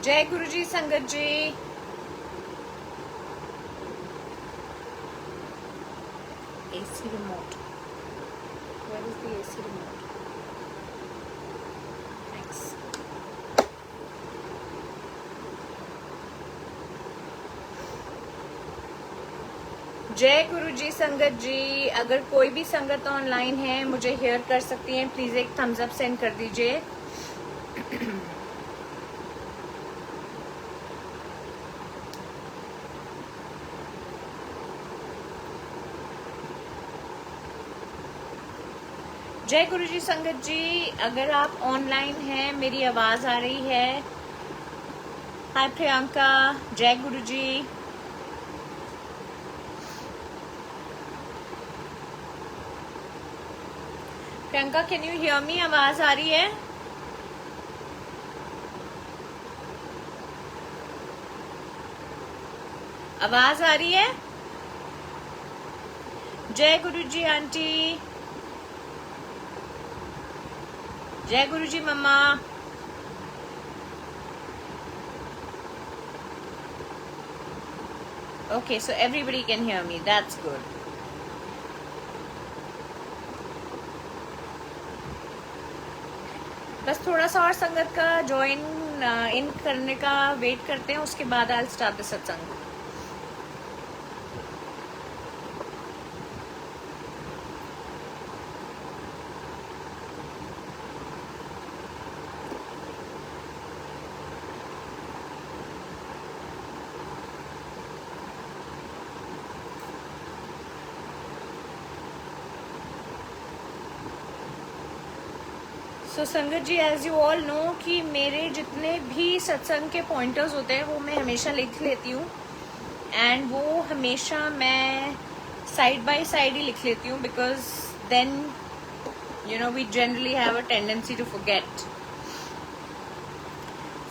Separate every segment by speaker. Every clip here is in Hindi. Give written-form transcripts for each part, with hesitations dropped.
Speaker 1: जय गुरु जी संगत जी। AC remote. Where is the AC remote? Thanks. जय गुरु जी संगत जी। अगर कोई भी संगत ऑनलाइन है मुझे हेयर कर सकती हैं, प्लीज एक थम्स अप सेंड कर दीजिए। जय गुरु जी संगत जी, अगर आप ऑनलाइन हैं, मेरी आवाज आ रही है। हाय प्रियंका, जय Guru ji. Priyanka, can you hear me? आवाज आ रही है? आवाज आ रही है? जय गुरु जी आंटी, जय गुरु जी मम्मा। Okay, so everybody can hear me. That's good. बस थोड़ा सा और संगत का ज्वाइन इन करने का वेट करते हैं, उसके बाद I'll start the सत्संग। तो संगत जी, एज यू ऑल नो कि मेरे जितने भी सत्संग के पॉइंटर्स होते हैं वो मैं हमेशा लिख लेती हूँ, एंड वो हमेशा मैं साइड बाय साइड ही लिख लेती हूँ, because then you know we generally have a tendency to forget.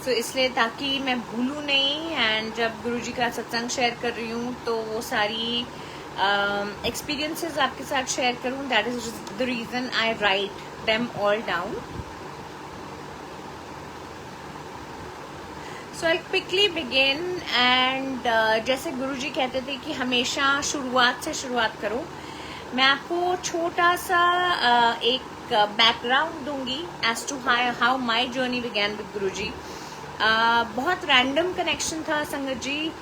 Speaker 1: So इसलिए ताकि मैं भूलूं नहीं, एंड जब गुरुजी का सत्संग शेयर कर रही हूँ तो वो सारी एक्सपीरियंसेस आपके साथ शेयर करूँ। That is the reason I write them all down. So I'll quickly begin, and जैसे गुरुजी कहते थे कि हमेशा शुरुआत से शुरुआत करो, मैं आपको छोटा सा एक बैकग्राउंड दूंगी as to how my journey began with गुरुजी। बहुत रैंडम कनेक्शन था संगत जी,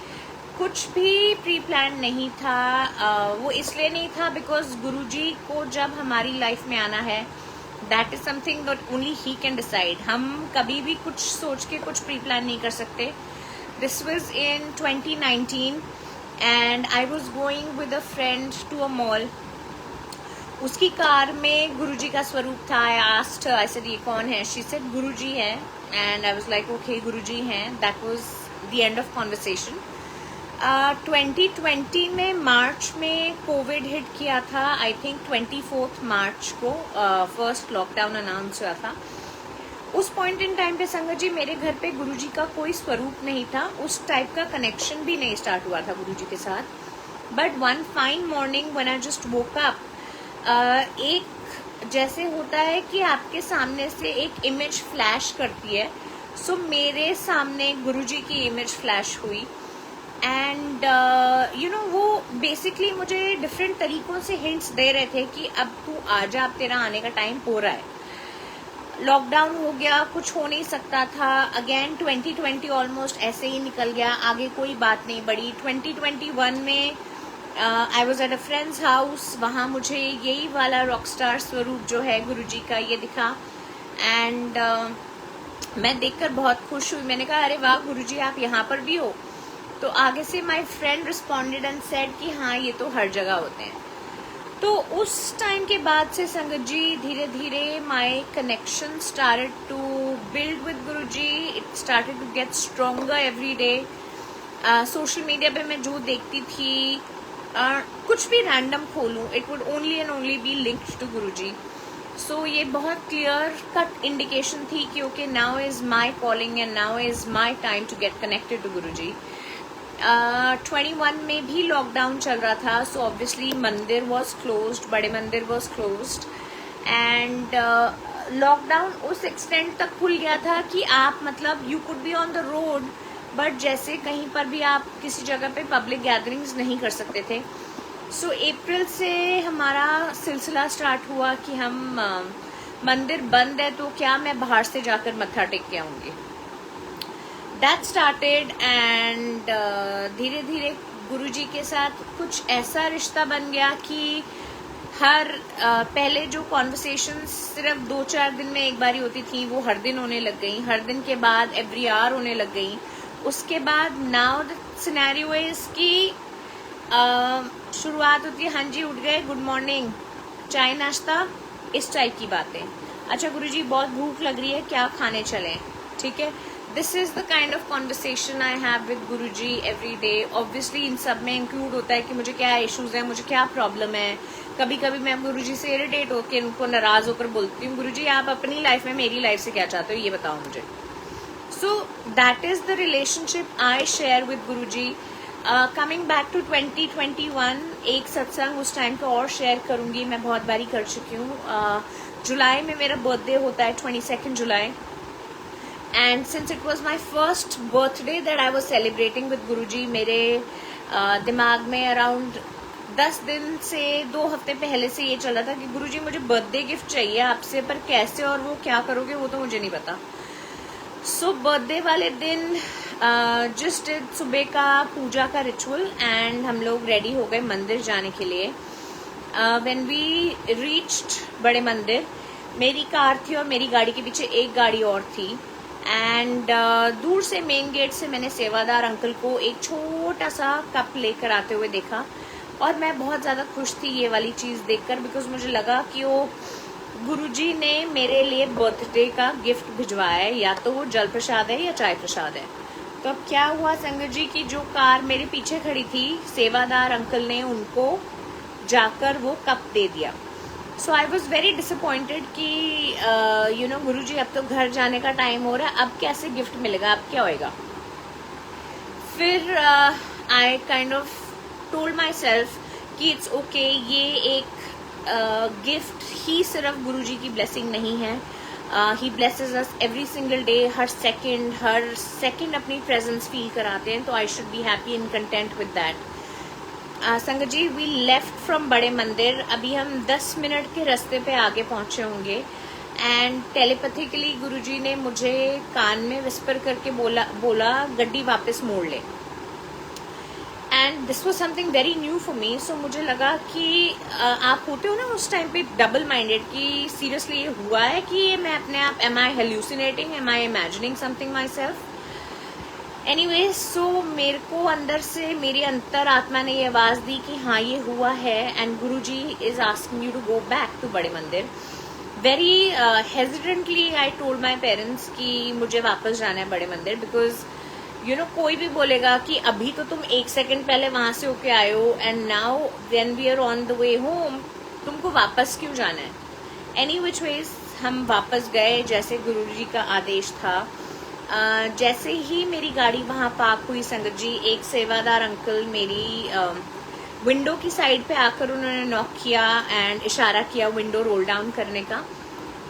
Speaker 1: कुछ भी प्री प्लान नहीं था। वो इसलिए नहीं था बिकॉज गुरुजी को जब हमारी लाइफ में आना है, that is something that only he can decide. हम कभी भी कुछ सोच के कुछ प्री प्लान नहीं कर सकते। This was in 2019 and I was going with a friend to a mall. उसकी कार में गुरुजी का स्वरूप था। आई आस्क्ड, आई सेड ये कौन है? शी सेड गुरुजी है, and I was like okay Guruji हैं। That was the end of conversation. 2020 में मार्च में कोविड हिट किया था। आई थिंक 24 मार्च को फर्स्ट लॉकडाउन अनाउंस हुआ था। उस पॉइंट इन टाइम पे संगत जी मेरे घर पे गुरुजी का कोई स्वरूप नहीं था, उस टाइप का कनेक्शन भी नहीं स्टार्ट हुआ था गुरुजी के साथ। But one fine morning when I just woke up, एक जैसे होता है कि आपके सामने से एक इमेज फ्लैश करती है। सो मेरे सामने गुरुजी की इमेज फ्लैश हुई, एंड यू नो वो बेसिकली मुझे डिफरेंट तरीकों से हिंट्स दे रहे थे कि अब तू आ जा, अब तेरा आने का टाइम हो रहा है। लॉकडाउन हो गया, कुछ हो नहीं सकता था। अगेन 2020 ऑलमोस्ट ऐसे ही निकल गया, आगे कोई बात नहीं बढ़ी। 2021 में I was at a friends house, वहाँ मुझे यही वाला रॉकस्टार स्वरूप जो है गुरुजी का ये दिखा, एंड मैं देखकर बहुत खुश हुई। मैंने कहा अरे वाह गुरुजी आप यहाँ पर भी हो। तो आगे से my friend responded and said कि हाँ ये तो हर जगह होते हैं। तो उस टाइम के बाद से संगत जी धीरे धीरे my connection started to build with Guruji. It started to get stronger every day. Social media पे मैं जो देखती थी, कुछ भी रैंडम खोलूं, it would only and only be linked to Guruji. So ये बहुत क्लियर कट इंडिकेशन थी कि okay now is my calling and now is my time to get connected to Guruji. 21 में भी लॉकडाउन चल रहा था, सो ऑब्वियसली मंदिर वॉज क्लोज्ड, बड़े मंदिर वॉज क्लोज्ड, एंड लॉकडाउन उस एक्सटेंट तक खुल गया था कि आप मतलब you could be on the road, but जैसे कहीं पर भी आप किसी जगह पे पब्लिक गैदरिंग्स नहीं कर सकते थे. सो अप्रैल से हमारा सिलसिला स्टार्ट हुआ कि हम मंदिर बंद है तो क्या मैं बाहर से जाकर मत्था टेक के आऊंगी. दैट स्टार्टेड एंड धीरे धीरे गुरुजी के साथ कुछ ऐसा रिश्ता बन गया कि हर पहले जो कॉन्वर्सेशन सिर्फ 2-4 दिन में एक बारी होती थी वो हर दिन होने लग गई. हर दिन के बाद एवरी आवर होने लग गई. उसके बाद नाउ द सिनेरियो इज कि शुरुआत होती है, हाँ जी उठ गए, गुड मॉर्निंग, चाय नाश्ता, इस टाइप की बातें. अच्छा गुरुजी बहुत भूख लग रही है, क्या खाने चलें. ठीक है, this is the kind of conversation I have with Guruji every day. Obviously इन सब में इंक्लूड होता है कि मुझे क्या इश्यूज है, मुझे क्या प्रॉब्लम है. कभी कभी मैं गुरुजी से इरिटेट होकर उनको नाराज होकर बोलती हूँ, गुरुजी आप अपनी लाइफ में मेरी लाइफ से क्या चाहते हो ये बताओ मुझे. So that is the relationship I share with Guruji. Coming back to 2021, एक सत्संग उस टाइम पे और शेयर करूंगी, मैं बहुत बारी कर चुकी हूँ. जुलाई में मेरा बर्थडे होता है, 22 जुलाई. And since it was my first birthday that I was celebrating with Guruji, मेरे दिमाग में अराउंड 10 दिन से 2 हफ्ते पहले से ये चला था कि गुरुजी मुझे बर्थडे गिफ्ट चाहिए आपसे, पर कैसे और वो क्या करोगे वो तो मुझे नहीं पता. सो बर्थडे वाले दिन जस्ट सुबह का पूजा का रिचुअल एंड हम लोग रेडी हो गए मंदिर जाने के लिए. व्हेन वी रीच्ड बड़े मंदिर, मेरी कार थी और मेरी गाड़ी के पीछे एक गाड़ी और थी. एंड दूर से मेन गेट से मैंने सेवादार अंकल को एक छोटा सा कप लेकर आते हुए देखा और मैं बहुत ज़्यादा खुश थी ये वाली चीज़ देखकर, बिकॉज मुझे लगा कि वो गुरुजी ने मेरे लिए बर्थडे का गिफ्ट भिजवाया है, या तो वो जल प्रसाद है या चाय प्रसाद है. तो अब क्या हुआ संगत जी की जो कार मेरे पीछे खड़ी थी, सेवादार अंकल ने उनको जाकर वो कप दे दिया. सो आई वॉज वेरी डिसअपॉइंटेड कि यू नो गुरुजी अब तो घर जाने का टाइम हो रहा है, अब कैसे गिफ्ट मिलेगा, अब क्या होएगा. फिर आई kind of told my self कि इट्स ओके, ये एक गिफ्ट ही सिर्फ गुरुजी की ब्लेसिंग नहीं है. He blesses us every single day, हर सेकंड अपनी प्रेजेंस फील कराते हैं, तो I should be happy and content with that. Sangat ji we left from बड़े मंदिर. अभी हम 10 मिनट के रास्ते पे आगे पहुंचे होंगे एंड टेलीपैथिकली गुरुजी ने मुझे कान में विस्पर करके बोला गड्डी वापस मोड़ ले. And this was something very new for me. So मुझे लगा कि आप होते हो ना उस टाइम पे डबल माइंडेड कि सीरियसली ये हुआ है कि ये मैं अपने आप, am I hallucinating, am I imagining something myself. Anyway, so मेरे को अंदर से मेरी अंतर आत्मा ने ये आवाज़ दी कि हाँ ये हुआ है and Guruji is asking you to go back to बड़े मंदिर. Very hesitantly I told my parents कि मुझे वापस जाना है बड़े मंदिर, बिकॉज यू नो कोई भी बोलेगा कि अभी तो तुम 1 सेकंड पहले वहां से होके आए हो and now when we are on the way home तुमको वापस क्यों जाना है. एनी विच वेज हम वापस गए जैसे गुरुजी का आदेश था. जैसे ही मेरी गाड़ी वहां पार्क हुई संगत जी, एक सेवादार अंकल मेरी विंडो की साइड पे आकर उन्होंने नॉक किया एंड इशारा किया विंडो रोल डाउन करने का.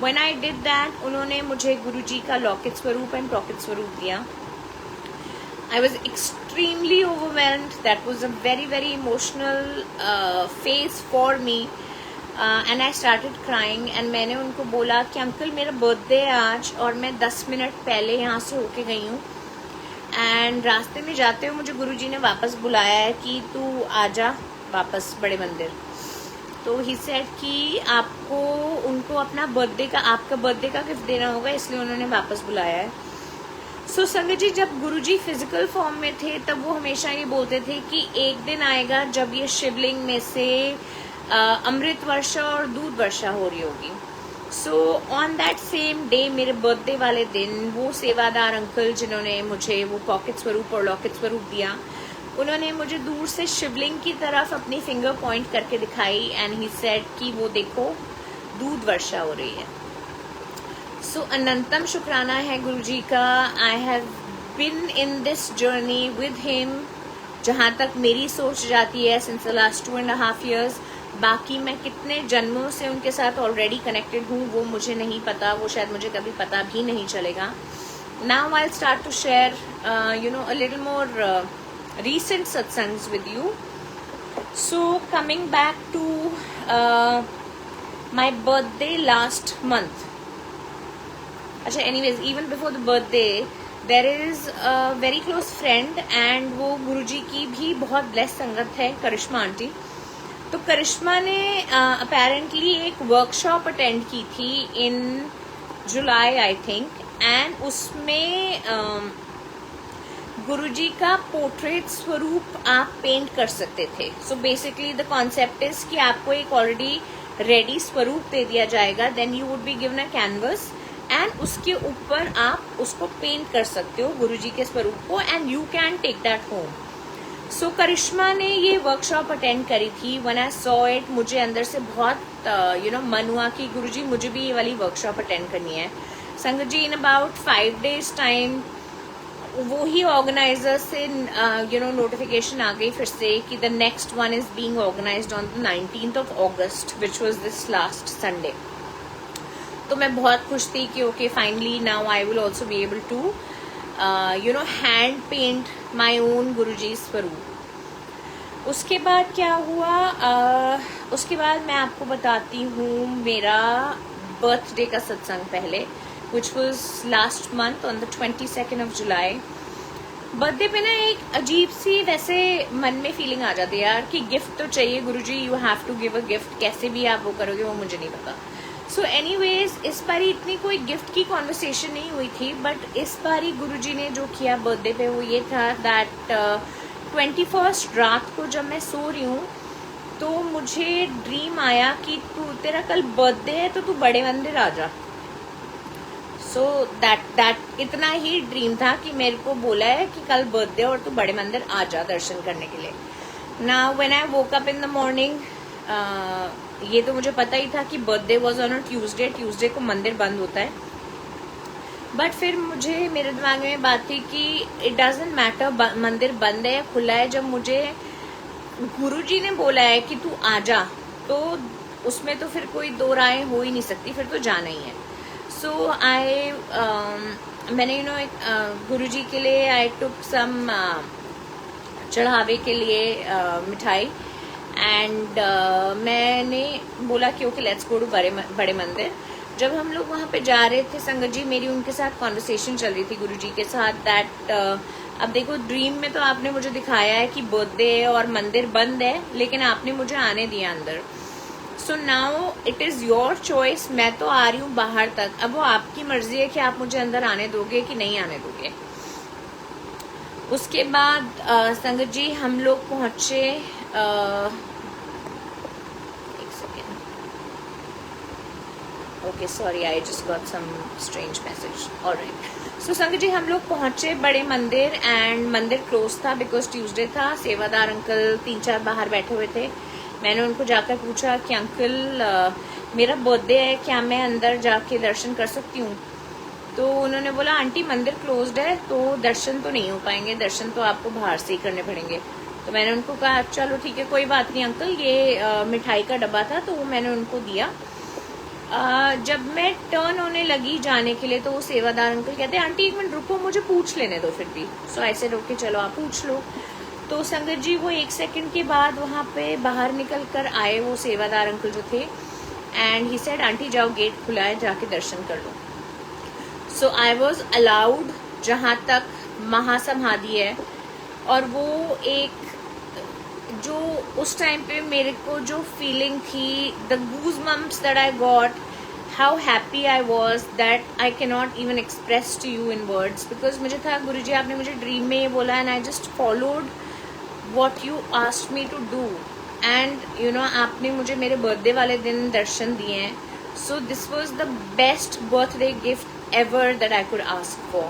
Speaker 1: व्हेन आई डिड दैट, उन्होंने मुझे गुरुजी का लौकिक स्वरूप एंड प्रॉकिट स्वरूप दिया. I was extremely overwhelmed. That was a very, very emotional phase for me. And I started crying. And मैंने उनको बोला कि अंकल मेरा बर्थडे है आज और मैं 10 मिनट पहले यहाँ से होके गई हूँ. एंड रास्ते में जाते हुए मुझे गुरुजी ने वापस बुलाया है कि तू आजा वापस बड़े मंदिर. तो ही सेड कि आपको उनको अपना बर्थडे का, आपका बर्थडे का गिफ्ट देना होगा, इसलिए उन्होंने वापस बुलाया है. सो संगत जी, जब गुरुजी फिजिकल फॉर्म में थे तब वो हमेशा ये बोलते थे कि एक दिन आएगा जब ये शिवलिंग में से अमृत वर्षा और दूध वर्षा हो रही होगी. So on that same day, मेरे बर्थडे वाले दिन, वो सेवादार अंकल जिन्होंने मुझे वो पॉकेट स्वरूप और लॉकेट स्वरूप दिया, उन्होंने मुझे दूर से शिवलिंग की तरफ अपनी फिंगर पॉइंट करके दिखाई एंड ही सेड कि वो देखो दूध वर्षा हो रही है. सो अनंतम शुक्राना है गुरुजी का. I have been in this journey with him. जहाँ तक मेरी सोच जाती है सिंस द लास्ट 2.5 years, बाकी मैं कितने जन्मों से उनके साथ ऑलरेडी कनेक्टेड हूँ वो मुझे नहीं पता, वो शायद मुझे कभी पता भी नहीं चलेगा. Now I'll start to share a little more recent satsangs with you. So coming back to my birthday last month. अच्छा, anyways, even before the birthday, there is a very close friend and वो गुरुजी की भी बहुत ब्लेस संगत है, करिश्मा आंटी. तो करिश्मा ने अपेरेंटली एक वर्कशॉप अटेंड की थी इन जुलाई आई थिंक, एंड उसमें गुरुजी का पोर्ट्रेट स्वरूप आप पेंट कर सकते थे. So basically the concept is कि आपको एक ऑलरेडी रेडी स्वरूप दे दिया जाएगा, then you would be given a canvas and उसके ऊपर आप उसको पेंट कर सकते हो गुरुजी के स्वरूप को, and you can take that home. So Karishma ने ये वर्कशॉप अटेंड करी थी. व्हेन आई सॉ इट, मुझे अंदर से बहुत मन हुआ कि गुरुजी मुझे भी ये वाली वर्कशॉप अटेंड करनी है. संगत जी, इन अबाउट 5 days टाइम वो ही ऑर्गेनाइजर से नोटिफिकेशन आ गई फिर से कि the next one is being organised on the 19th of August, which was this last Sunday. तो मैं बहुत खुश थी कि okay, finally now I will also be able to hand paint my own Guruji स्वरूप. उसके बाद क्या हुआ, उसके बाद मैं आपको बताती हूँ मेरा बर्थडे का सत्संग पहले, which was last month on the 22nd of July. Birthday पे ना एक अजीब सी वैसे मन में फीलिंग आ जाती है यार कि गिफ्ट तो चाहिए Guruji, you have to give a gift. कैसे भी आप वो करोगे वो मुझे नहीं पता. सो एनीवेज, इस बार इतनी कोई गिफ्ट की कॉन्वर्सेशन नहीं हुई थी, बट इस बार गुरुजी ने जो किया बर्थडे पे वो ये था दैट 21st रात को जब मैं सो रही हूँ तो मुझे ड्रीम आया कि तेरा कल बर्थडे है तो तू बड़े मंदिर आ जा. सो दैट इतना ही ड्रीम था कि मेरे को बोला है कि कल बर्थडे और तू बड़े मंदिर आ जा दर्शन करने के लिए. Now when I woke up in the morning, ये तो मुझे पता ही था कि birthday was on a Tuesday को मंदिर बंद होता है. बट फिर मुझे मेरे दिमाग में बात थी कि इट डजंट मैटर मंदिर बंद है या खुला है. जब मुझे गुरुजी ने बोला है कि तू आ जा, तो उसमें तो फिर कोई दो राय हो ही नहीं सकती, फिर तो जाना ही है. सो मैंने गुरुजी के लिए आई टुक सम चढ़ावे के लिए मिठाई, एंड मैंने बोला कि ओके लेट्स गो टू बड़े मंदिर. जब हम लोग वहाँ पे जा रहे थे संगत जी, मेरी उनके साथ कॉन्वर्सेशन चल रही थी गुरुजी के साथ दैट अब देखो, ड्रीम में तो आपने मुझे दिखाया है कि बर्थडे और मंदिर बंद है, लेकिन आपने मुझे आने दिया अंदर. So now it is your choice. मैं तो आ रही हूँ बाहर तक, अब वो आपकी मर्जी है कि आप मुझे अंदर आने दोगे कि नहीं आने दोगे. उसके बाद संगत जी हम लोग पहुंचे, एक second, okay sorry, I just got some strange message. Alright. So Sangat ji हम लोग पहुंचे बड़े मंदिर, एंड मंदिर क्लोज था बिकॉज ट्यूसडे था. सेवादार अंकल 3-4 बाहर बैठे हुए थे. मैंने उनको जाकर पूछा कि अंकल मेरा बर्थडे है, क्या मैं अंदर जाके दर्शन कर सकती हूँ? तो उन्होंने बोला आंटी मंदिर क्लोज्ड है तो दर्शन तो नहीं हो पाएंगे, दर्शन तो आपको बाहर से ही करने पड़ेंगे. तो मैंने उनको कहा चलो ठीक है, कोई बात नहीं अंकल. ये मिठाई का डब्बा था तो वो मैंने उनको दिया. जब मैं टर्न होने लगी जाने के लिए तो वो सेवादार अंकल कहते हैं आंटी 1 मिनट रुको, मुझे पूछ लेने दो फिर भी. सो ऐसे रोके चलो आप पूछ लो. तो संगत जी वो 1 सेकंड के बाद वहाँ पे बाहर निकल कर आए वो सेवादार अंकल जो थे, एंड ही सेड आंटी जाओ गेट खुला है, जाके दर्शन कर लो. सो आई वॉज अलाउड जहाँ तक महासमाधि है, और वो एक जो उस टाइम पे मेरे को जो फीलिंग थी, the goosebumps that I got, how happy I was, that I can not even express to you in words. Because मुझे था गुरुजी आपने मुझे ड्रीम में ये बोला and I just followed what you asked me to do, and आपने मुझे मेरे बर्थडे वाले दिन दर्शन दिए हैं. so this was the best birthday gift ever that I could ask for.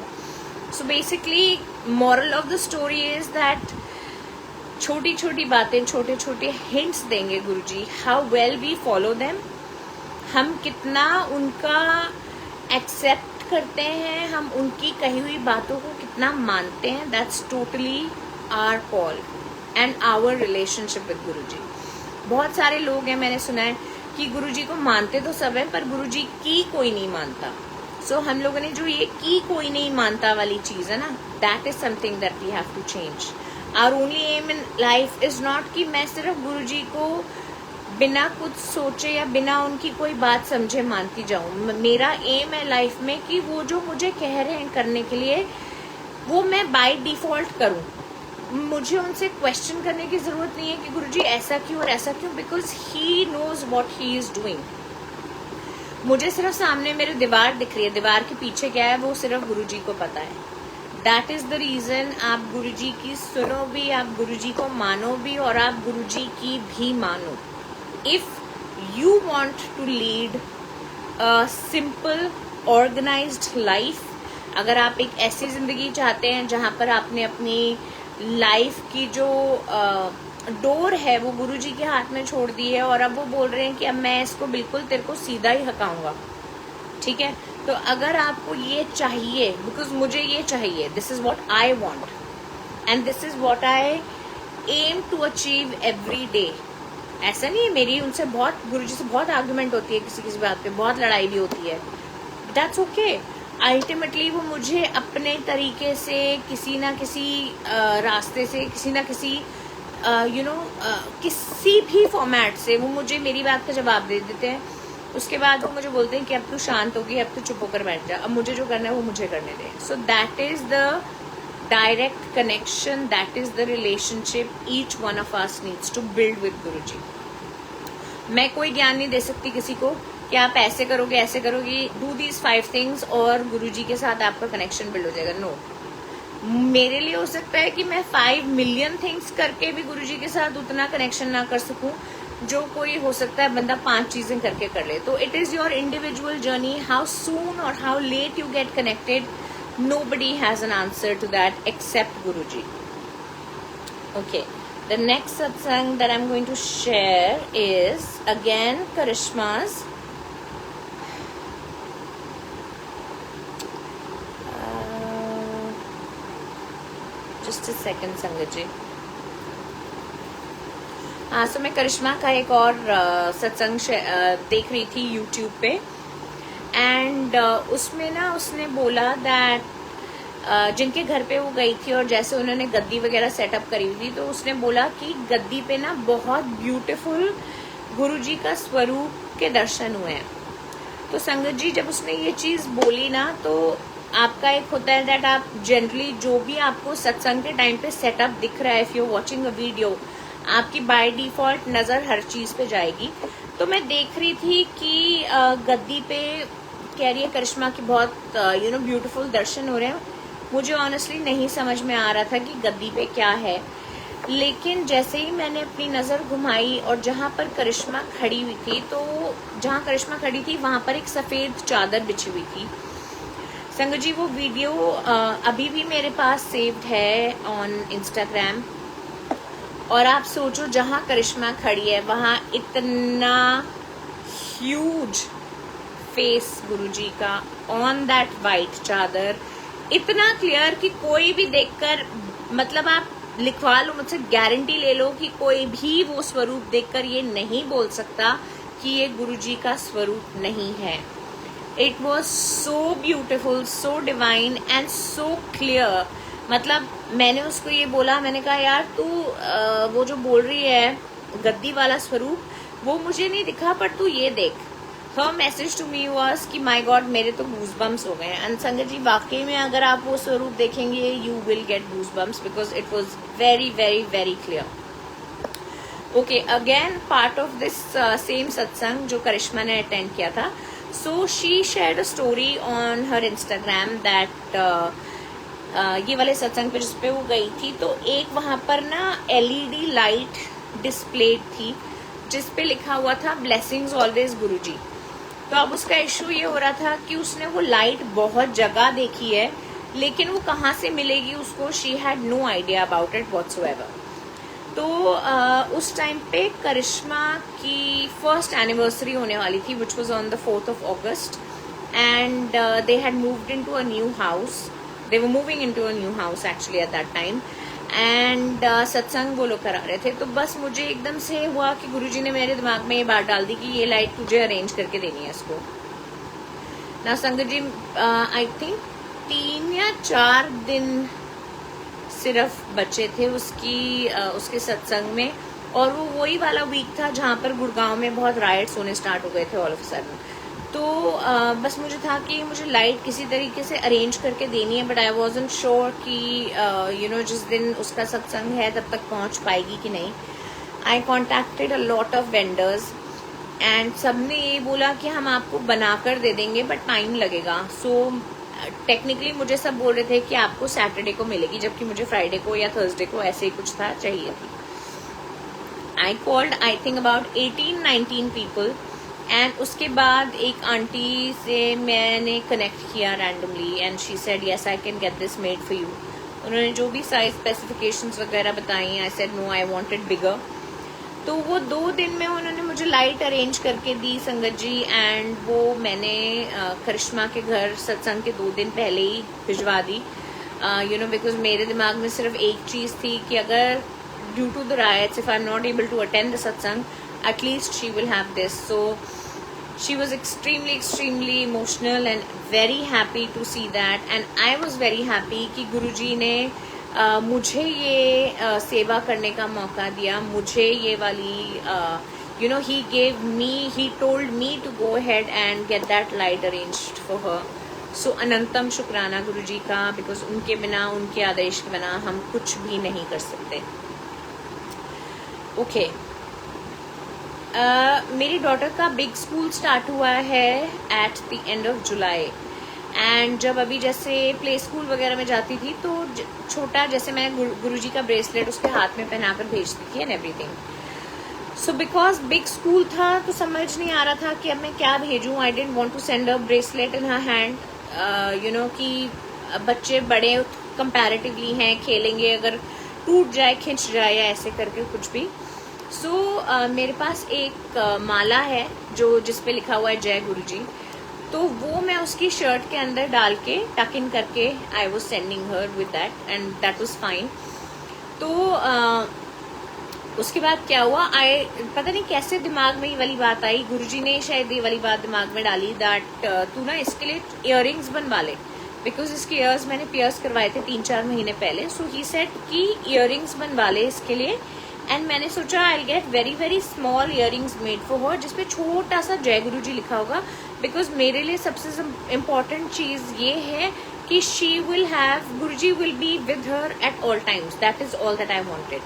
Speaker 1: so basically moral of the story is that छोटी छोटी बातें, छोटे छोटे hints देंगे गुरुजी, how well we follow them, हम कितना उनका एक्सेप्ट करते हैं, हम उनकी कही हुई बातों को कितना मानते हैं, that's totally our call and our relationship with Guruji. बहुत सारे लोग हैं, मैंने सुना है कि गुरुजी को मानते तो सब है पर गुरुजी की कोई नहीं मानता. सो हम लोगों ने जो ये की कोई नहीं मानता वाली चीज है ना, that is something that we have to change. Our only aim in life is not कि मैं सिर्फ गुरुजी को बिना कुछ सोचे या बिना उनकी कोई बात समझे मानती जाऊं. मेरा एम है लाइफ में कि वो जो मुझे कह रहे हैं करने के लिए वो मैं बाय डिफॉल्ट करूं. मुझे उनसे क्वेश्चन करने की जरूरत नहीं है कि गुरुजी ऐसा क्यों और ऐसा क्यों, because he knows what he is doing. मुझे सिर्फ सामने मेरी दीवार दिख रही है, दीवार के पीछे क्या है वो सिर्फ गुरुजी को पता है. दैट इज द रीजन आप गुरुजी की सुनो भी, आप गुरुजी को मानो भी और आप गुरुजी की भी मानो. If you want to lead a simple organised life, अगर आप एक ऐसी जिंदगी चाहते हैं जहां पर आपने अपनी लाइफ की जो डोर है वो गुरुजी के हाथ में छोड़ दी है और अब वो बोल रहे हैं कि अब मैं इसको बिल्कुल तेरे को सीधा ही हकाऊंगा, ठीक है. तो अगर आपको ये चाहिए, बिकॉज मुझे ये चाहिए, this is what I want and this is what I aim to achieve every day. ऐसा नहीं है मेरी उनसे बहुत, गुरुजी से बहुत आर्गुमेंट होती है, किसी किसी बात पे बहुत लड़ाई भी होती है, दैट्स ओके. अल्टीमेटली वो मुझे अपने तरीके से किसी ना किसी रास्ते से, किसी ना किसी किसी भी फॉर्मेट से वो मुझे मेरी बात का जवाब दे देते हैं. उसके बाद वो मुझे बोलते हैं कि अब तू शांत होगी, अब तू चुप होकर बैठ जा, अब मुझे जो करना है वो मुझे करने दे. So that is the direct connection, that is the relationship each one of us needs to build with Guruji. मैं कोई ज्ञान नहीं दे सकती किसी को कि आप ऐसे करोगे ऐसे करोगे, डू दीज 5 थिंग्स और गुरुजी के साथ आपका कनेक्शन बिल्ड हो जाएगा. नो, मेरे लिए हो सकता है कि मैं 5 मिलियन थिंग्स करके भी गुरुजी के साथ उतना कनेक्शन ना कर सकूं जो कोई हो सकता है बंदा 5 चीजें करके कर ले. तो it is your individual journey, how soon और how late you get connected, nobody has an answer to that except Guruji. Okay, the next satsang that I'm going to share is again Karishma's. Just a second, Sangat ji. हाँ, so मैं करिश्मा का एक और सत्संग देख रही थी YouTube पे एंड उसमें ना उसने बोला दैट जिनके घर पे वो गई थी और जैसे उन्होंने गद्दी वगैरह सेटअप करी हुई थी, तो उसने बोला कि गद्दी पे ना बहुत ब्यूटीफुल गुरुजी का स्वरूप के दर्शन हुए हैं. तो संगत जी जब उसने ये चीज बोली ना, तो आपका एक होता है दैट आप जनरली जो भी आपको सत्संग के टाइम पे सेटअप दिख रहा है, if you watching a video, आपकी बाय डिफॉल्ट नजर हर चीज पे जाएगी. तो मैं देख रही थी कि गद्दी पे कह रही है करिश्मा की बहुत ब्यूटीफुल दर्शन हो रहे हैं. मुझे ऑनेस्टली नहीं समझ में आ रहा था कि गद्दी पे क्या है, लेकिन जैसे ही मैंने अपनी नजर घुमाई और जहां पर करिश्मा खड़ी हुई थी, तो जहां करिश्मा खड़ी थी वहां पर एक सफेद चादर बिछी हुई थी. संगत जी वो वीडियो अभी भी मेरे पास सेव्ड है ऑन इंस्टाग्राम. और आप सोचो जहां करिश्मा खड़ी है वहां इतना ह्यूज फेस गुरुजी का ऑन दैट वाइट चादर, इतना क्लियर कि कोई भी देखकर, मतलब आप लिखवा लो मुझसे, गारंटी ले लो कि कोई भी वो स्वरूप देखकर ये नहीं बोल सकता कि ये गुरुजी का स्वरूप नहीं है. It was so beautiful, so divine and so clear. मतलब मैंने उसको ये बोला, मैंने कहा यार तू वो जो बोल रही है गद्दी वाला स्वरूप वो मुझे नहीं दिखा, पर तू ये देख. हर मैसेज टू मी वाज कि माय गॉड मेरे तो गूजबम्स हो गए. एंड संगत जी वाकई में अगर आप वो स्वरूप देखेंगे you will get goosebumps because it was very very very clear. Okay, again part of this same सत्संग जो करिश्मा ने अटेंड किया था. So she shared a story on her Instagram that ये वाले सत्संग पे जिसपे वो गई थी, तो एक वहां पर ना LED लाइट डिस्प्लेड थी जिसपे लिखा हुआ था ब्लेसिंग्स ऑलवेज गुरुजी. तो अब उसका इश्यू ये हो रहा था कि उसने वो लाइट बहुत जगह देखी है, लेकिन वो कहाँ से मिलेगी उसको, she had no idea about it whatsoever. तो उस टाइम पे करिश्मा की फर्स्ट एनिवर्सरी होने वाली थी which was on the 4th of August and they had moved into a new house. They were moving into a new house actually at that time, and सत्संग वो लोग करा रहे थे। तो बस मुझे एकदम से हुआ कि गुरुजी ने मेरे दिमाग में ये बात डाल दी कि ये लाइट तुझे अरेंज करके देनी है इसको ना। संगत जी आई थिंक 3 या 4 दिन सिर्फ बचे थे उसके सत्संग में, और वो वही वाला वीक था जहाँ पर गुड़गांव में बहुत राइट्स होने स्टार्ट हो गए थे ऑल ऑफ सडन। तो बस मुझे था कि मुझे लाइट किसी तरीके से अरेंज करके देनी है, बट आई वॉजंट श्योर कि जिस दिन उसका सत्संग है तब तक पहुँच पाएगी कि नहीं। I contacted a lot of vendors and सबने ये बोला कि हम आपको बनाकर दे देंगे बट टाइम लगेगा। सो टेक्निकली मुझे सब बोल रहे थे कि आपको सैटरडे को मिलेगी, जबकि मुझे फ्राइडे को या थर्सडे को ऐसे ही कुछ था चाहिए थी। I called I think about 18-19 people and उसके बाद एक आंटी से मैंने कनेक्ट किया randomly and she said yes I can get this made for you. उन्होंने जो भी साइज स्पेसिफिकेशंस वगैरह बताई, I said no I want it bigger. तो वो 2 दिन में उन्होंने मुझे लाइट अरेंज करके दी संगत जी, एंड वो मैंने करिश्मा के घर सत्संग के 2 दिन पहले ही भिजवा दी। बिकॉज मेरे दिमाग में सिर्फ एक चीज़ थी कि अगर due to the rights if I am not able to attend the satsang, at least she will have this. So she was extremely emotional and very happy to see that, and I was very happy कि गुरुजी ने मुझे ये सेवा करने का मौका दिया, मुझे ये वाली he told me to go ahead and get that light arranged for her. So अनंतम शुक्राना गुरुजी का, because उनके बिना, उनके आदेश के बिना हम कुछ भी नहीं कर सकते। Okay. मेरी डॉटर का बिग स्कूल स्टार्ट हुआ है at the end of July, and जब अभी जैसे प्ले स्कूल वगैरह में जाती थी तो छोटा जैसे मैं गुरुजी का ब्रेसलेट उसके हाथ में पहनाकर भेजती थी and everything. So because big school था तो समझ नहीं आ रहा था कि अब मैं क्या भेजूँ। I didn't want to send a bracelet in her hand, कि बच्चे बड़े कंपैरेटिवली हैं, खेलेंगे, अगर टूट जाए, खिंच जाए या ऐसे करके कुछ भी। सो मेरे पास एक माला है जिस पे लिखा हुआ है जय गुरुजी, तो वो मैं उसकी शर्ट के अंदर डाल के टक इन करके I was sending her with that and that was fine. तो उसके बाद क्या हुआ, पता नहीं कैसे दिमाग में ये वाली बात आई, गुरुजी ने शायद ये वाली बात दिमाग में डाली दैट तू ना इसके लिए इयररिंग्स बनवा ले, बिकॉज इसके इयर्स मैंने पियर्स करवाए थे 3-4 महीने पहले। सो ही सेड कि इयररिंग्स बनवा ले इसके लिए, एंड मैंने सोचा I get very small earrings made for her जिसपे छोटा सा जय गुरु जी लिखा होगा, बिकॉज मेरे लिए सबसे इम्पोर्टेंट चीज ये है कि she will have, Guruji will be with her at all times, that is all that I wanted.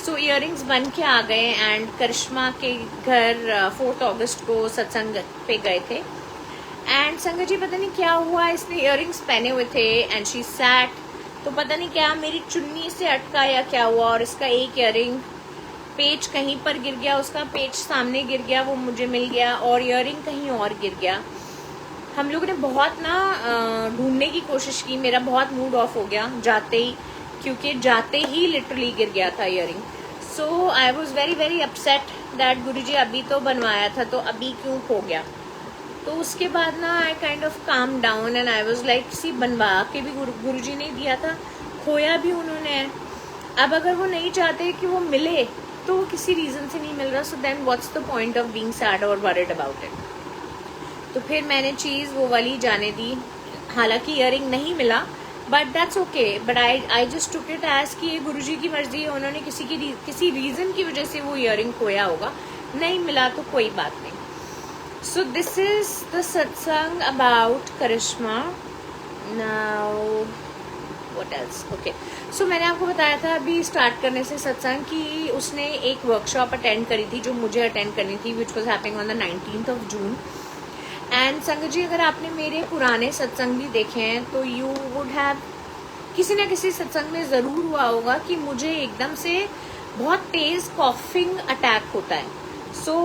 Speaker 1: So earrings बन के आ गए एंड करिश्मा के घर 4 अगस्त को सत्संग पे गए थे, एंड संगत जी पता नहीं क्या हुआ, इसने इयररिंग्स पहने हुए थे एंड शी सैट, तो पता नहीं क्या मेरी चुन्नी से अटका या क्या हुआ, और इसका एक इयररिंग पेच कहीं पर गिर गया, उसका पेच सामने गिर गया, वो मुझे मिल गया, और इयररिंग कहीं और गिर गया। हम लोगों ने बहुत ना ढूंढने की कोशिश की, मेरा बहुत मूड ऑफ हो गया जाते ही, क्योंकि जाते ही लिटरली गिर गया था earring. So I was very upset that Guruji अभी तो बनवाया था तो अभी क्यों खो गया। तो उसके बाद ना I kind of calm down and I was like see बनवा के भी गुरुजी ने दिया था, खोया भी उन्होंने, अब अगर वो नहीं चाहते कि वो मिले तो वो किसी रीजन से नहीं मिल रहा, so then what's the point of being sad और वरिड अबाउट इट। तो फिर मैंने चीज़ वो वाली जाने दी, हालांकि इयररिंग नहीं मिला but that's okay, but I just took it as कि ये गुरुजी की मर्जी है, उन्होंने किसी रीजन की वजह से वो इयररिंग खोया होगा, नहीं मिला तो कोई बात नहीं। So this is the satsang about Karishma. Now what else? Okay. So मैंने आपको बताया था अभी स्टार्ट करने से सत्संग कि उसने एक वर्कशॉप अटेंड करी थी जो मुझे अटेंड करनी थी, which was happening on the 19th of June. And संगत जी अगर आपने मेरे पुराने सत्संग भी देखे हैं तो यू वुड हैव किसी न किसी सत्संग में ज़रूर हुआ होगा कि मुझे एकदम से बहुत तेज़ कॉफिंग अटैक होता है। सो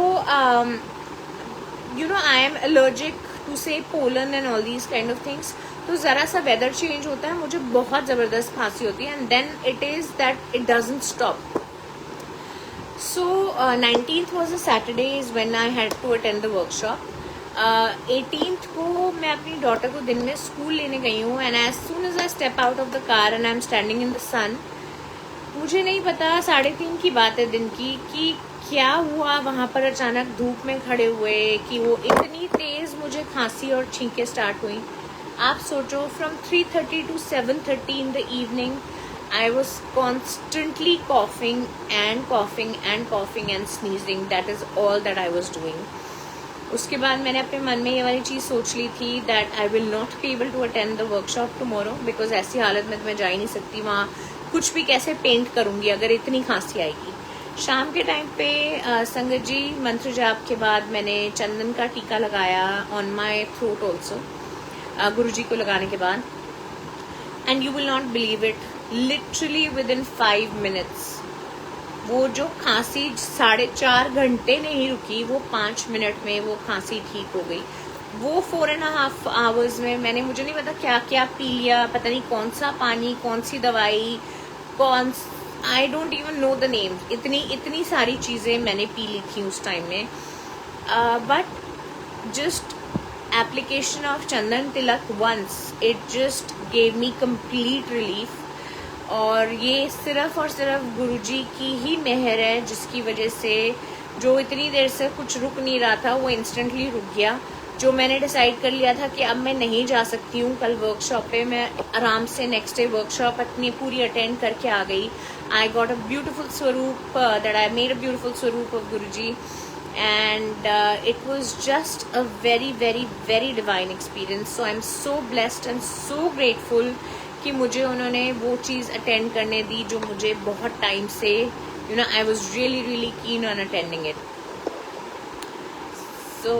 Speaker 1: I am allergic to say pollen and all these kind of things. तो ज़रा सा वेदर चेंज होता है मुझे बहुत ज़बरदस्त खांसी होती है, and then it is that it doesn't stop. So 19th was a Saturday is when I had to attend the workshop. 18th को मैं अपनी डॉटर को दिन में स्कूल लेने गई हूँ, and as soon as I step out of the car and I am standing in the sun, मुझे नहीं पता 3:30 की बात है दिन की कि क्या हुआ वहाँ पर अचानक धूप में खड़े हुए कि वो इतनी तेज़ मुझे खांसी और छींकें स्टार्ट हुई। आप सोचो from 3:30 to 7:30 in the evening I was constantly coughing and coughing and coughing and sneezing. That is all that I was doing. उसके बाद मैंने अपने मन में ये वाली चीज़ सोच ली थी that I will not be able to attend the workshop tomorrow because ऐसी हालत में तो मैं जा ही नहीं सकती वहाँ, कुछ भी कैसे पेंट करूँगी अगर इतनी खांसी आएगी। शाम के टाइम पे संगत जी मंत्र जाप के बाद मैंने चंदन का टीका लगाया ऑन माई थ्रोट ऑल्सो, गुरुजी को लगाने के बाद, and you will not believe it, literally with in 5 minutes वो जो खांसी 4.5 घंटे नहीं रुकी, वो 5 मिनट में वो खांसी ठीक हो गई। वो 4.5 hours में मैंने, मुझे नहीं पता क्या क्या पी लिया, पता नहीं कौन सा पानी, कौन सी दवाई, I don't even know the name, इतनी सारी चीज़ें मैंने पी ली थी उस टाइम में। But just application of chandan tilak once, it just gave me complete relief. और ये सिर्फ और सिर्फ गुरुजी की ही मेहर है जिसकी वजह से जो इतनी देर से कुछ रुक नहीं रहा था वो इंस्टेंटली रुक गया। जो मैंने डिसाइड कर लिया था कि अब मैं नहीं जा सकती हूँ कल वर्कशॉप पे, मैं आराम से नेक्स्ट डे वर्कशॉप अपनी पूरी अटेंड करके आ गई। I got a beautiful swaroop, that I made a beautiful swaroop of Guruji, and it was just a very very very divine experience. So I am so blessed and so grateful कि मुझे उन्होंने वो चीज़ अटेंड करने दी जो मुझे बहुत टाइम से, you know, I was really really keen on attending it. So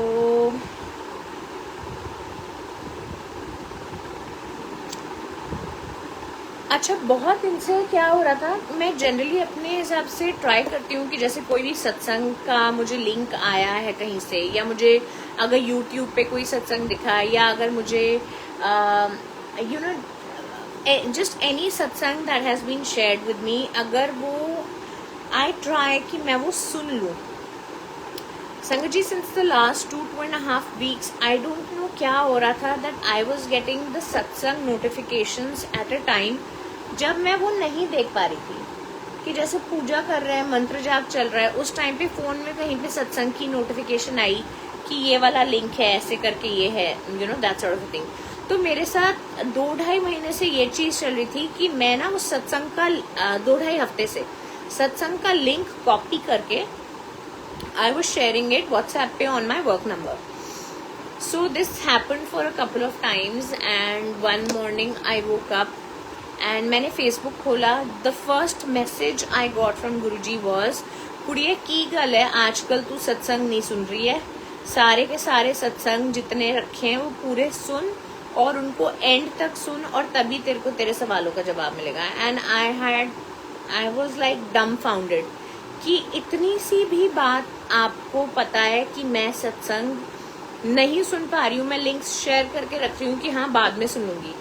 Speaker 1: अच्छा, बहुत दिन से क्या हो रहा था, मैं जनरली अपने हिसाब से ट्राई करती हूँ कि जैसे कोई भी सत्संग का मुझे लिंक आया है कहीं से, या मुझे अगर यूट्यूब पे कोई सत्संग दिखा, या अगर मुझे you know just any satsang that has been shared with me, अगर वो आई ट्राई कि मैं वो सुन लूँ। Sangat ji, since the last 2.5 weeks I don't know क्या हो रहा था that I was getting the satsang notifications at a time जब मैं वो नहीं देख पा रही थी। कि जैसे पूजा कर रहे हैं, मंत्र जाप चल रहा है, उस टाइम पे फ़ोन में कहीं पे सत्संग की नोटिफिकेशन आई कि ये वाला लिंक है, ऐसे करके ये है, you know, that sort of thing. तो मेरे साथ 2-2.5 महीने से ये चीज़ चल रही थी कि मैं ना उस सत्संग का 2-2.5 हफ्ते से सत्संग का लिंक कॉपी करके I was sharing it WhatsApp पे on my work number. So this happened for a couple of times and one morning I woke up and मैंने फेसबुक खोला। The first message I got from Guruji was, कुड़िए की गल है आजकल तू सत्संग नहीं सुन रही है, सारे के सारे सत्संग जितने रखे हैं वो पूरे सुन और उनको एंड तक सुन और तभी तेरे को तेरे सवालों का जवाब मिलेगा। एंड आई वॉज लाइक डम्बफाउंडेड कि इतनी सी भी बात आपको पता है कि मैं सत्संग नहीं सुन पा रही हूँ, मैं लिंक्स शेयर करके रख रही हूँ कि हाँ बाद में सुनूंगी,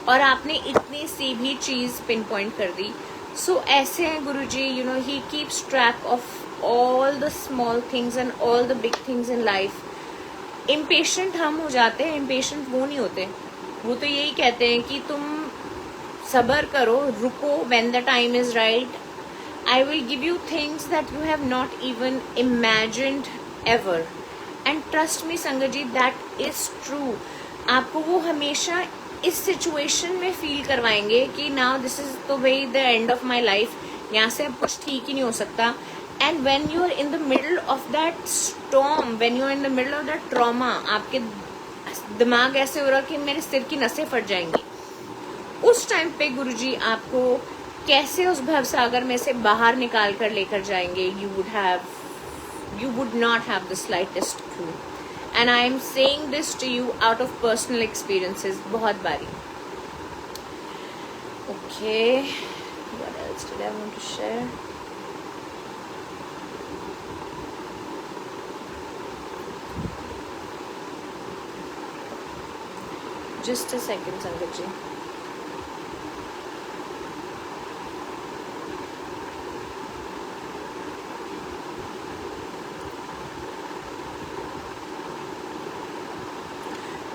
Speaker 1: और आपने इतनी सी भी चीज़ पिन पॉइंट कर दी। सो ऐसे हैं Guruji, you know, he keeps track of all the small things and all the big things in life. Impatient हम हो जाते हैं, इम्पेशेंट वो नहीं होते, वो तो यही कहते हैं कि तुम सब्र करो, रुको, when the time is right I will give you things that you have not even imagined ever. And trust me संगत जी, that is true. आपको वो हमेशा इस सिचुएशन में फील करवाएंगे कि now this is the way the end of my life, यहाँ से अब कुछ ठीक ही नहीं हो सकता। And when you are in the middle of that storm, when you are in the middle of that trauma, आपके दिमाग ऐसे हो रहा कि मेरे सिर की नसें फट जाएंगी, उस टाइम पे गुरुजी आपको कैसे उस भवसागर में से बाहर निकाल कर लेकर जाएंगे, you would not have the slightest clue. And I am saying this to you out of personal experiences, बहुत बारी। Okay, what else did I want to share? Just a second, संगत जी।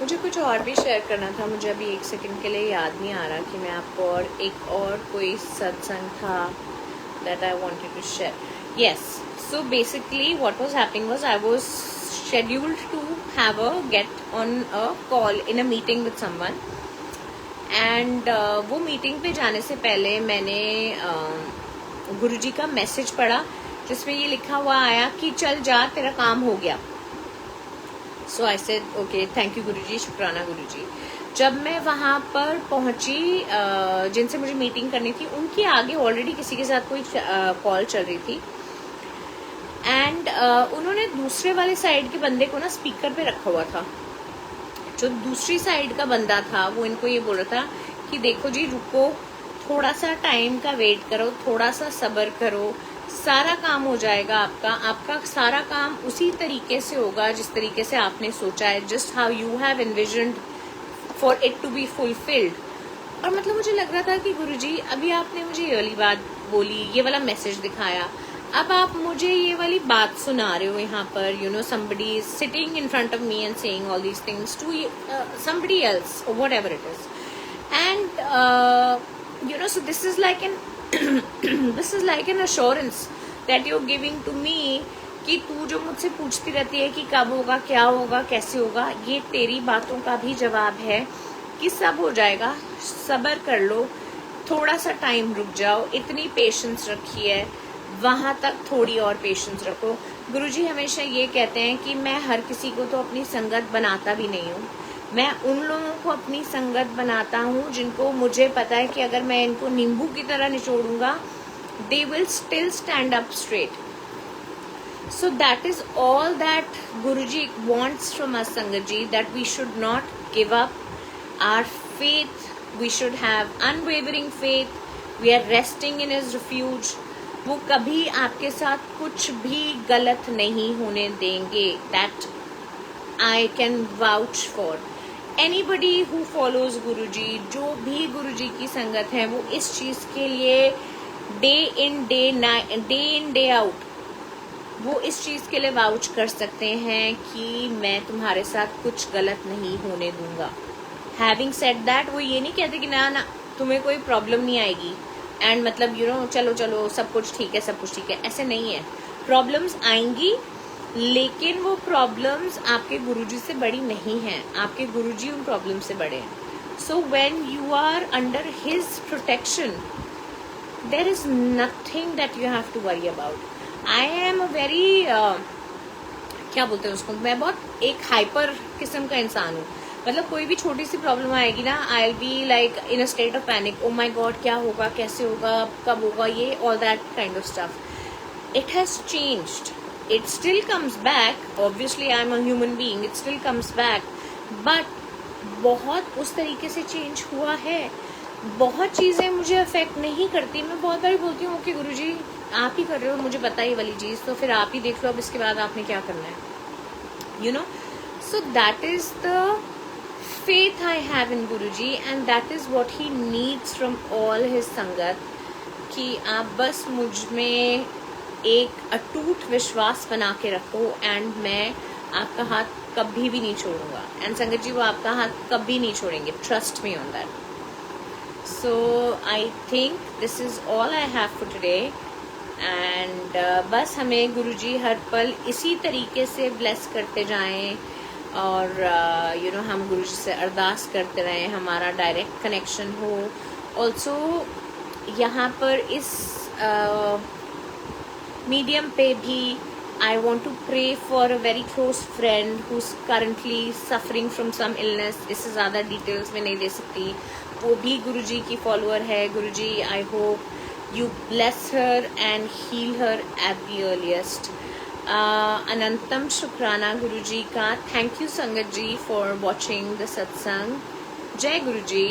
Speaker 1: मुझे कुछ और भी शेयर करना था, मुझे अभी 1 सेकंड के लिए याद नहीं आ रहा कि मैं आपको, और एक और कोई सत्संग था that I wanted to share. Yes, so basically what was happening was I was scheduled to have a get on a call in a meeting with someone, and वो मीटिंग पे जाने से पहले मैंने गुरुजी का मैसेज पढ़ा जिसमें ये लिखा हुआ आया कि चल जा, तेरा काम हो गया. So I said okay, thank you Guruji, शुक्राना गुरुजी. जब मैं वहाँ पर पहुंची, जिनसे मुझे मीटिंग करनी थी उनके आगे ऑलरेडी किसी के साथ कोई कॉल चल रही थी, एंड उन्होंने दूसरे वाले साइड के बंदे को ना स्पीकर पे रखा हुआ था. जो दूसरी साइड का बंदा था वो इनको ये बोल रहा था कि देखो जी, रुको, थोड़ा सा टाइम का वेट करो, थोड़ा सा सब्र करो, सारा काम हो जाएगा आपका. आपका सारा काम उसी तरीके से होगा जिस तरीके से आपने सोचा है, just how you have envisioned for it to be fulfilled. और मतलब मुझे लग रहा था कि गुरुजी, अभी आपने मुझे ये वाली बात बोली, ये वाला मैसेज दिखाया, अब आप मुझे ये वाली बात सुना रहे हो यहाँ पर. You know, somebody is sitting in front of me and saying all these things to somebody else or whatever it is. And you know, so this is like an this is like an assurance that you're giving to me कि तू जो मुझसे पूछती रहती है कि कब होगा, क्या होगा, कैसे होगा, ये तेरी बातों का भी जवाब है कि सब हो जाएगा. सब्र कर लो, थोड़ा सा टाइम रुक जाओ, इतनी पेशेंस रखी है, वहां तक थोड़ी और पेशेंस रखो. गुरुजी हमेशा ये कहते हैं कि मैं हर किसी को तो अपनी संगत बनाता भी नहीं हूँ. मैं उन लोगों को अपनी संगत बनाता हूँ जिनको मुझे पता है कि अगर मैं इनको नींबू की तरह निचोड़ूंगा, they will still stand up straight. So that is all that Guruji wants from us, Sangat ji, that we should not give up our faith. We should have unwavering faith. We are resting in his refuge. वो कभी आपके साथ कुछ भी गलत नहीं होने देंगे. That I can vouch for. Anybody who follows Guruji, जो भी गुरुजी की संगत है, वो इस चीज के लिए day in day out वो इस चीज के लिए वाउच कर सकते हैं कि मैं तुम्हारे साथ कुछ गलत नहीं होने दूंगा. Having said that, वो ये नहीं कहते कि ना तुम्हें कोई प्रॉब्लम नहीं आएगी, एंड मतलब यू नो चलो सब कुछ ठीक है, सब कुछ ठीक है. ऐसे नहीं है. प्रॉब्लम्स आएंगी, लेकिन वो प्रॉब्लम्स आपके गुरुजी से बड़ी नहीं हैं. आपके गुरुजी उन प्रॉब्लम से बड़े हैं. So when you are under his protection, there is nothing that you have to worry about. I am a very क्या बोलते हैं उसको, मैं बहुत एक हाइपर किस्म का इंसान हूँ. मतलब कोई भी छोटी सी प्रॉब्लम आएगी ना, I will be like in a state of panic. Oh my God, क्या होगा, कैसे होगा, कब होगा, ये all that kind of stuff. It has changed. It still comes back. Obviously, I am a human being. It still comes back. But बहुत उस तरीके से चेंज हुआ है. बहुत चीज़ें मुझे अफेक्ट नहीं करती. मैं बहुत बार बोलती हूँ ओके गुरुजी, आप ही कर रहे हो, मुझे पता ही वाली चीज़, तो फिर आप ही देख लो अब इसके बाद आपने क्या करना है. You know, so that is the faith I have in Guruji, and that is what he needs from all his sangat. कि आप बस मुझ में एक अटूट विश्वास बना के रखो, एंड मैं आपका हाथ कभी भी नहीं छोड़ूंगा. एंड संगत जी, वो आपका हाथ कभी नहीं छोड़ेंगे. Trust me on that. So I think this is all I have for today. And बस हमें गुरुजी हर पल इसी तरीके से ब्लेस करते जाएं, और यू नो हम गुरुजी से अरदास करते रहें, हमारा डायरेक्ट कनेक्शन हो. ऑल्सो यहाँ पर इस मीडियम पे भी I want to pray for a very close friend who's currently suffering from some illness. इससे ज़्यादा डिटेल्स में नहीं दे सकती. वो भी गुरुजी की फॉलोअर है. गुरुजी, I hope you bless her and heal her at the earliest. अनंतम शुक्राना गुरुजी का. थैंक यू संगत जी for watching the सत्संग. जय गुरुजी.